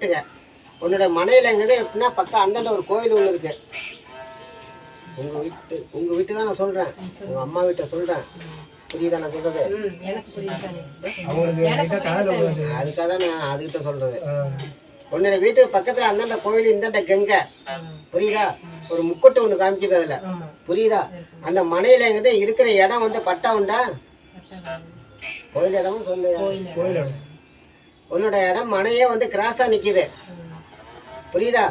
கேட்டுங்க. உன்னோட மனையிலங்கிறது எப்படின்னா பக்கம் அந்தாண்ட ஒரு கோயில் ஒன்று இருக்கு. உங்க வீட்டு தான் நான் சொல்றேன், உங்க அம்மா வீட்டை சொல்றேன். புரியுதா நான் சொல்றது? அதுக்காக தான் நான் அதுகிட்ட சொல்றது. உன்னோட வீட்டுக்கு பக்கத்துல அந்தாண்ட கோயில் இந்தாண்ட கங்கை, புரியுதா? ஒரு முக்கொட்டு ஒண்ணு காமிக்குது அதுல, புரியுதா? அந்த மனையிலங்கிறது இருக்கிற இடம் வந்து பட்டா உண்டா? கோயில் இடமும் சொல்லு. கோயில் இடம் உன்னோட இடம் மனையே வந்து கிராஸா நிக்குது, புரியுதா?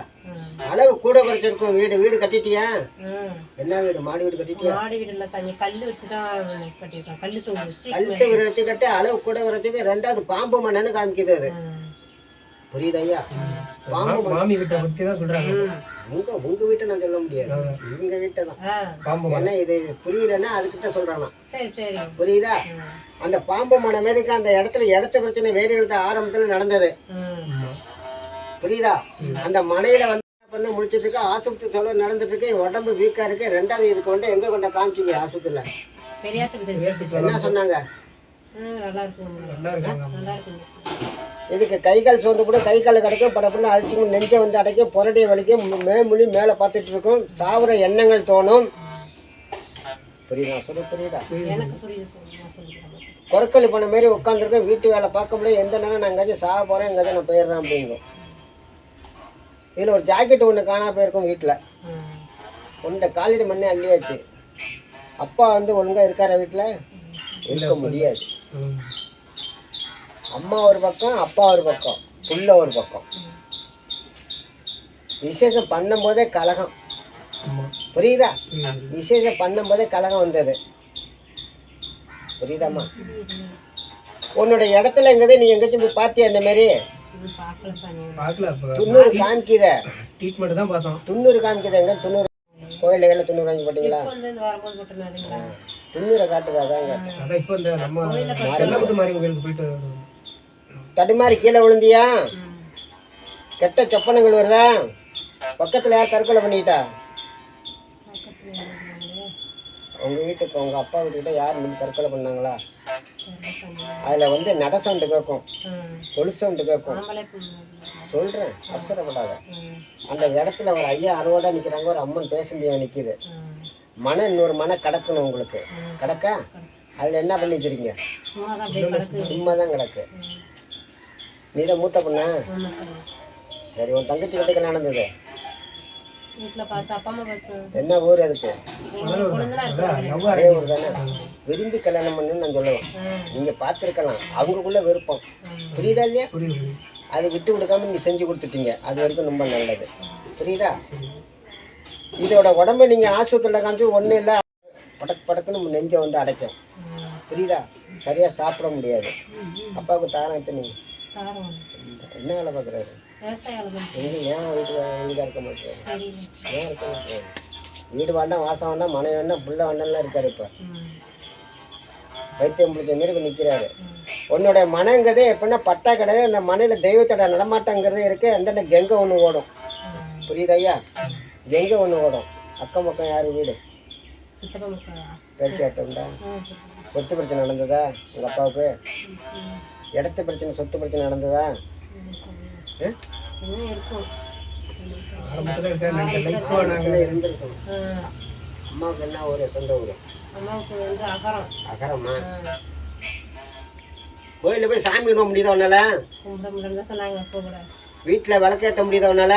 அளவு கூட குறைச்சிருக்கும். வீடு கட்டிட்டியா? என்ன வீடு? மாடி வீடு கட்டிட்டியா? மாடி வீடு இல்ல சாமி, கல்லு வச்சு தான் கட்டிருக்கோம். கல்லு சுவர் வச்சு கட்டி அளவு கூட குறைச்சிக்கு. ரெண்டாவது பாம்பு மண்ணன்னு காமிக்குது அது, புரியுதா ஐயா? பாம்பு மாமி வீட்டை பத்தி தான் சொல்றாங்க. உங்க வீட்டை நான் சொல்ல முடியாது, இவங்க வீட்டை தான். ஏன்னா இது புரியலன்னா அதுக்கிட்ட சொல்றானா, புரியுதா? அந்த பாம்பு மன மாரிக்கு அந்த இடத்துல இடத்த பிரச்சனை வேறு இடத்த ஆரம்பத்துல நடந்தது, புரியுதா? அந்த மனையில வந்து பண்ண முடிச்சிட்டு இருக்கு. ஆஸ்பத்திரி செலவு நடந்துட்டு இருக்கு. உடம்பு வீக்கா இருக்கு. ரெண்டாவது இதுக்கு வந்து எங்க கொண்ட காமிச்சிங்க? ஆஸ்பத்திரியில என்ன சொன்னாங்க? இதுக்கு கை கால் சோர்ந்து கூட கை கால் கிடைக்கும், படப்பட அழிச்சு நெஞ்சை வந்து அடைக்கும், புரட்டிய வலிக்கும், மேமொழி மேலே பார்த்துட்டு இருக்கும், சாவுற எண்ணங்கள் தோணும். புரியுதா சொல்ல? புரியுதா? பொருட்கள் பண்ண மாரி உட்காந்துருக்கேன். வீட்டு வேலை பார்க்க முடியாது. எந்த நேரம் நான் எங்கேயாச்சும் சாக போறேன், எங்கேயாச்சும் நான் போயிடுறேன் அப்படிங்கும். இதில் ஒரு ஜாக்கெட் ஒன்று காணா போயிருக்கும் வீட்டில். ஒன்றை காலிட மண்ணே அள்ளியாச்சு. அப்பா வந்து ஒழுங்காக இருக்கார வீட்டில்? இருக்க முடியாது. அம்மா ஒரு பக்கம், அப்பா ஒரு பக்கம், புள்ள ஒரு பக்கம். விசேஷம் பண்ணும் போதே கலகம், புரியுதா? விசேஷம் பண்ணும் போதே கலகம் வந்தது, புரியுதாம்மா? உன்னோட இடத்துல எங்கதே நீ எங்கேயாச்சும் போய் பார்த்தியா? இந்த மாதிரி 90 காமிக்குத. ட்ரீட்மெண்ட் தான் பார்த்தோம். 90 காமிக்குது. எங்க 90 கோயில்ல 90 வாங்கி போட்டீங்களா? 90 காட்டுது. அதான் கேட்டேன். இப்போ இந்த நம்ம செல்லமுத்து மாரி கோயிலுக்கு போயிட்டு தடுமாறி கீழே விழுந்தியா? கெட்ட சொப்பனங்கள் வருதா? பக்கத்துல யார் தற்கொலை பண்ணிக்கிட்டா? உங்க வீட்டுக்கு உங்க அப்பா வீட்டுக்கிட்ட யார் வந்து தற்கொலை பண்ணாங்களா? அதுல வந்து நட சவுண்டு கேட்கும், கொலு சவுண்டு கேட்கும். சொல்றேன், அவசரப்படாத. அந்த இடத்துல ஒரு ஐயா அறுவடா நிக்கிறாங்க, ஒரு அம்மன் பேசந்தியா நிக்குது. மன இன்னொரு மன கிடக்கணும் உங்களுக்கு. கிடக்கா? அதுல என்ன பண்ணி வச்சிருக்கீங்க? சும்மா தான் கிடக்கு. நீதான் மூத்த பொண்ண? சரி, உன் தங்கச்சி வீட்டுக்கு நடந்தது என்ன ஊர்? அதுக்கு அதே ஊர் தானே. விரும்பி கல்யாணம் பண்ணுன்னு நான் சொல்லுவேன். நீங்க பார்த்துருக்கலாம், அவங்களுக்குள்ள விருப்பம், புரியுதா இல்லையா? அதை விட்டு கொடுக்காம நீங்க செஞ்சு கொடுத்துட்டீங்க. அது வரைக்கும் ரொம்ப நல்லது, புரியுதா? இதோட உடம்பை நீங்க ஆஸ்பத்திரியில் காமிச்சு ஒன்றும் இல்லை, படக்குன்னு நெஞ்சை வந்து அடைக்கும், புரியுதா? சரியா சாப்பிட முடியாது. அப்பாவுக்கு தாரம் எத்தனை? என்ன வேலை பார்க்குறாரு? ஏன் வீட்டுக்காக இருக்க மாட்டேன்? ஏன் இருக்க மாட்டேன்? வீடு வேண்டாம், வாசம் வேண்டாம், மனை வேண்டாம், புள்ள வேண்டாம்லாம் இருக்காரு. இப்போ வைத்தியம் பிடிச்ச மாரி இப்போ நிற்கிறாரு. உன்னுடைய மனங்கிறதே எப்படின்னா பட்டா கிடையாது. அந்த மனையில் தெய்வத்தோட நடமாட்டங்கிறதே இருக்கு. அந்த கெங்கை ஒன்று ஓடும், புரியுது ஐயா? கெங்கை ஒன்று ஓடும். அக்கம் பக்கம் யார் வீடு? பேச்சுவார்த்தை உண்டா? சொத்து பிரச்சனை நடந்ததா உங்கள் அப்பாவுக்கு? இடத்து பிரச்சனை, சொத்து பிரச்சனை நடந்ததா? இருந்திருக்கும். அம்மாவுக்கு என்ன ஊரு? சொந்த ஊரு? அகரமா? கோயில போய் சாமி கும்பிட முடியுதா உன்னால? வீட்டுல விளக்கேற்ற முடியுதா உன்னால?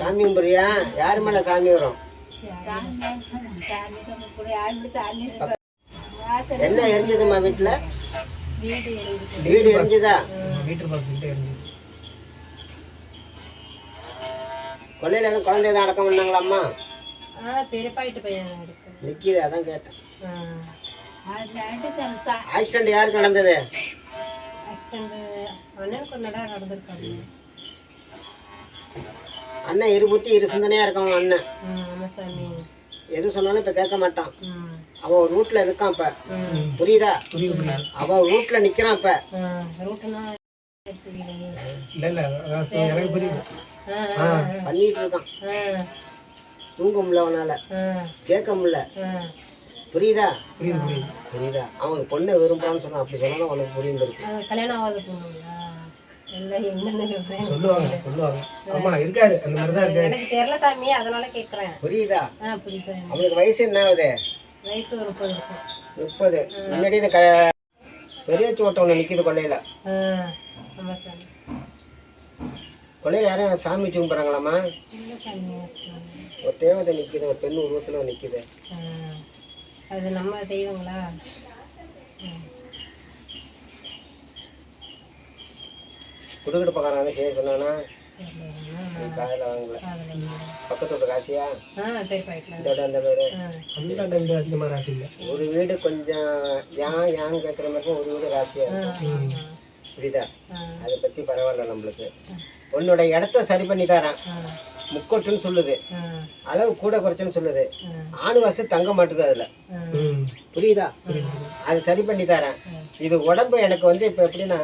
சாமி கும்பிடுறியா? யாரு மேல சாமி வரும்? என்ன எரிஞ்சதுமா வீட்டுல? வீடு எரிஞ்சுதா? கொள்ளையில எதுவும் குழந்தை எதுவும் அடக்கம் பண்ணாங்களா அம்மா? நிக்கிது, அதான் கேட்டேன். ஆக்சிடென்ட் யாருக்கு நடந்தது? அண்ணன் இருபுத்தி இரு சிந்தனையா இருக்கான் அண்ணன். எது சொன்னாலும் இப்ப கேட்க மாட்டான். அவன் ஒரு ரூட்ல இருக்கான் இப்ப, புரியுதா? அவன் ரூட்ல நிக்கிறான் இப்ப. பண்ணிட்டு இருக்கான். தூங்க முடியல, அவனால கேட்க முடியல. புரியுதா? புரியுது புரியுது. புரியுதா? அவன் பொண்ணை விரும்புறான்னு சொன்னா அப்படி சொன்னா உனக்கு புரியும் இருக்கு. கல்யாணம் ஆகாத பொண்ணுங்களா? இல்லை என்னென்ன விவரம் சொல்லுவாங்க சொல்லுவாங்க. ஆமா இருக்காரு, அந்த மாதிரி தான் இருக்காரு. எனக்கு தெரியல சாமி, அதனால கேட்குறேன். புரியுதா? புரியுது சாமி. அவனுக்கு வயசு என்ன ஆகுது? வயசு ஒரு 30 இருக்கும். 30. முன்னாடி இந்த பெரிய சோட்டம் ஒன்று நிற்கிது கொள்ளையில. ஆமாம் சாமி. கொள்ளையில யாரும் சாமி கும்பிட்றாங்களாம்மா? இல்லை சாமி. ஒரு தேவதை நிற்கிது, ஒரு பெண் உருவத்தில் நிற்கிது. அது நம்ம தெய்வங்களா? குடுக்கிட்டு பக்கம் வந்து செய்ய சொன்னானா? காதில் வாங்கல. பக்கத்து வீட்டு ராசியா? இந்த வீடு அந்த வீடு. அந்த வீடு அதிகமாக ராசி இல்லை. ஒரு வீடு கொஞ்சம் யான்னு கேட்குற மாதிரி ஒரு வீடு ராசியா இருக்கும். புரியுதா? அதை பற்றி பரவாயில்ல நம்மளுக்கு. உன்னோட இடத்த சரி பண்ணி தரேன். முக்கொட்டுன்னு சொல்லுது, அளவு கூட குறைச்சுன்னு சொல்லுது. ஆணு வருஷம் தங்க மாட்டுது அதுல. புரியுதா? அது சரி பண்ணி தரேன். இது உடம்பு எனக்கு வந்து இப்ப எப்படின்னா,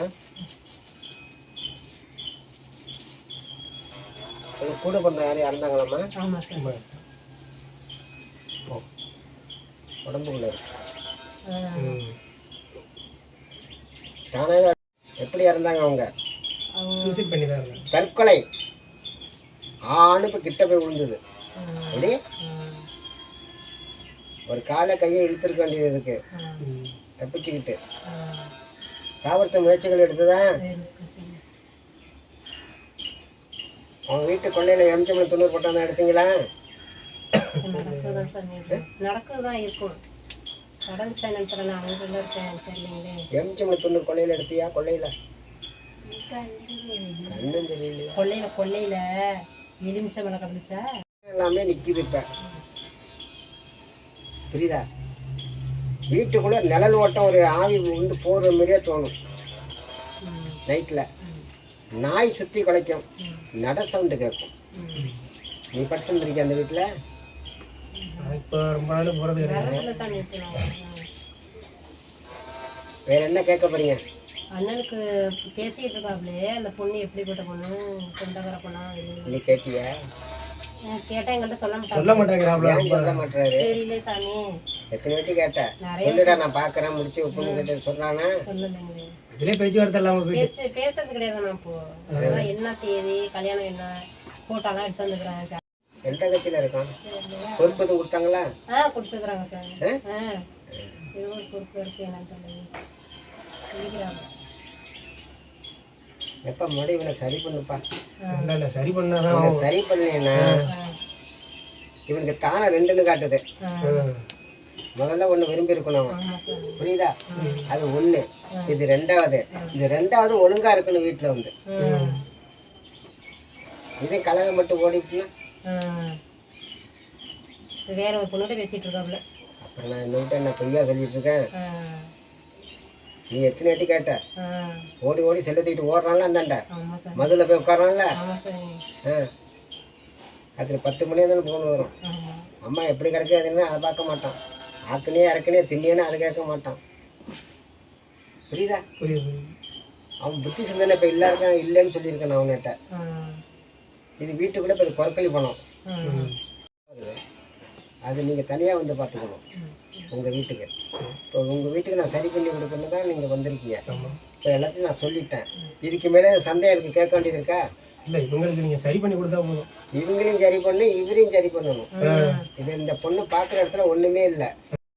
கூட பிறந்த யாரும் இறந்தாங்களாம்மா? உடம்புக்குள்ள தானாவே எப்படி இறந்தாங்க அவங்க? சூசைட் பண்ணி தான் தற்கொலை. ஆணுப்பு கிட்ட போய் விழுந்தது. அப்படி ஒரு காலை கையை இழுத்துருக்க வேண்டியது இருக்கு, தப்பிச்சுக்கிட்டு. சாவர்த்த முயற்சிகள் எடுத்துதான். அவங்க வீட்டு கொள்ளையில எம்ஜிஎம் 90 போட்டாங்க, எடுத்தீங்களா? நடக்குதான் இருக்கும். எம்ஜிஎம் 90 கொள்ளையில எடுத்தியா? கொள்ளையில கொள்ளையில எலுமிச்சை மலை கிடந்துச்சா? எல்லாமே நிக்குது இப்ப. புரியுதா? வீட்டுக்குள்ள நிழல் ஓட்டம் ஒரு ஆவி வந்து போற மாதிரியே தோணும். நைட்ல நாய் சுத்தி குலைக்கும், நட சவுண்டு கேட்கும். நீ பட்டு இருக்க அந்த வீட்டுல? இப்போ ரொம்ப நாள் போறது. வேற என்ன கேட்க போறீங்க? அண்ணனுக்கு பேசிட்டு இருக்காப்லே, அந்த பொண்ணு எப்படிப்பட்ட பொண்ணு, சொந்தக்கார பொண்ணா? நீ கேட்டியா? கேட்டா எங்கள்கிட்ட சொல்ல சொல்ல மாட்டேங்கிறாப்ல. ஏன் சொல்ல மாட்டாரு? தெரியல சாமி. எத்தனை வாட்டி கேட்ட? சொல்லுடா நான் பாக்குறேன் முடிச்சு வைப்போம்னு கேட்டு சொல்றானா? சொல்லலைங்களே. இதுலயே பேச்சுவார்த்தை இல்லாம போயிட்டு பேசுறது கிடையாது. நான் இப்போ அதெல்லாம் என்ன செய்யுது, கல்யாணம் என்ன, போட்டோலாம் எடுத்து வந்துக்கிறேன். எந்த கட்சியில இருக்கான்? பொறுப்பு எதுவும் கொடுத்தாங்களா? கொடுத்துக்கிறாங்க சார். ஏதோ ஒரு பொறுப்பு இருக்கு, என்னன்னு சொல்லிக்கிறாங்க. எப்ப முன்னாடி இவனை சரி பண்ணுப்பா. இல்ல சரி பண்ணாதான். சரி பண்ணேன்னா இவனுக்கு தானே 2ன்னு காட்டுது. முதல்ல ஒண்ணு விரும்பி இருக்கணும் அவன். புரியுதா? அது 1. இது 2வது. இது 2வது ஒழுங்கா இருக்கணும் வீட்டுல வந்து. இதே கலகம் மட்டும் ஓடிட்டுனா வேற ஒரு பொண்ணுகிட்ட பேசிட்டு இருக்காப்ல. அப்புறம் நான் இன்னொரு என்ன பொய்யா சொல்லிட்டு இருக்கேன்? நீ எத்தனை வாட்டி கேட்ட? ஓடி ஓடி செல்ல தூக்கிட்டு ஓடுறான்ல அந்தாண்ட, மதுல போய் உட்காரான்ல. அதுல 10 மணி தானே போன் வரும். அம்மா எப்படி கிடைக்காதுன்னு அதை பார்க்க மாட்டான். ஆக்குனே இறக்குனே தின்னியன்னு அதை கேட்க மாட்டான். புரியுதா? அவன் புத்தி சிந்தனை இப்ப இல்லைன்னு சொல்லியிருக்கான் அவன்கிட்ட. இது வீட்டுக்குள்ள இப்ப கொரக்கலி பணம். அது நீங்க தனியா வந்து பார்த்துக்கணும் உங்க வீட்டுக்கு. இப்போ உங்க வீட்டுக்கு நான் சரி பண்ணி கொடுக்கணும் தான் நீங்க வந்திருக்கீங்க. இப்போ எல்லாத்தையும் நான் சொல்லிட்டேன். இதுக்கு மேலே சந்தேகம் இருக்கு, கேட்க வேண்டியது இருக்கா? இல்லை, இவங்களுக்கு நீங்க சரி பண்ணி கொடுத்தா போதும். இவங்களையும் சரி பண்ணு, இவரையும் சரி பண்ணணும். இது இந்த பொண்ணு பார்க்குற இடத்துல ஒண்ணுமே இல்லை.